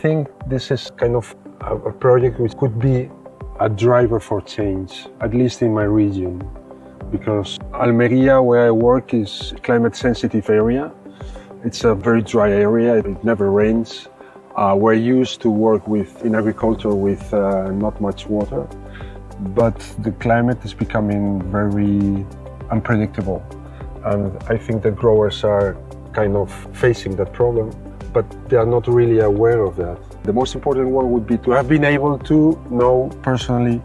think this is kind of a project which could be a driver for change, at least in my region, because Almeria, where I work, is a climate-sensitive area. It's a very dry area, it never rains. We're used to work in agriculture with not much water, but the climate is becoming very unpredictable. And I think that growers are kind of facing that problem, but they are not really aware of that. The most important one would be to have been able to know personally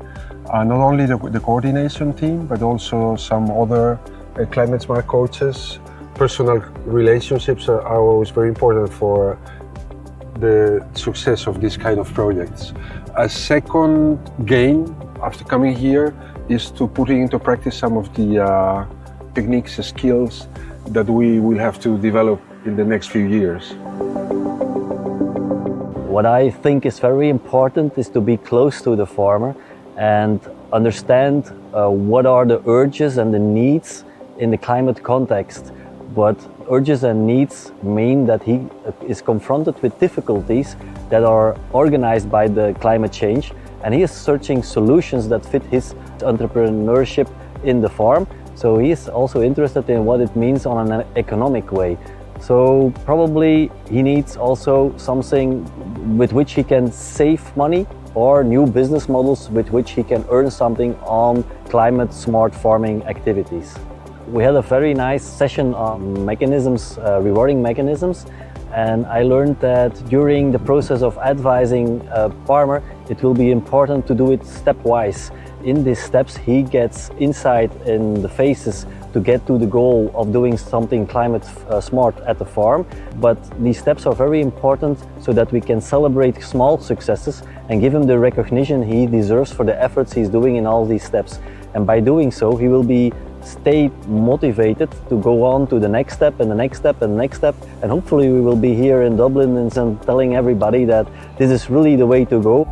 not only the coordination team, but also some other climate smart coaches. Personal relationships are always very important for the success of this kind of projects. A second gain after coming here is to put into practice some of the techniques and skills that we will have to develop in the next few years. What I think is very important is to be close to the farmer and understand what are the urges and the needs in the climate context. But urges and needs mean that he is confronted with difficulties that are organized by the climate change, and he is searching solutions that fit his entrepreneurship in the farm. So he is also interested in what it means on an economic way. So probably he needs also something with which he can save money, or new business models with which he can earn something on climate smart farming activities. We had a very nice session on mechanisms, rewarding mechanisms, and I learned that during the process of advising a farmer, it will be important to do it stepwise. In these steps, he gets insight in the phases to get to the goal of doing something climate smart at the farm. But these steps are very important so that we can celebrate small successes and give him the recognition he deserves for the efforts he's doing in all these steps. And by doing so, he will stay motivated to go on to the next step and the next step and the next step. And hopefully we will be here in Dublin and telling everybody that this is really the way to go.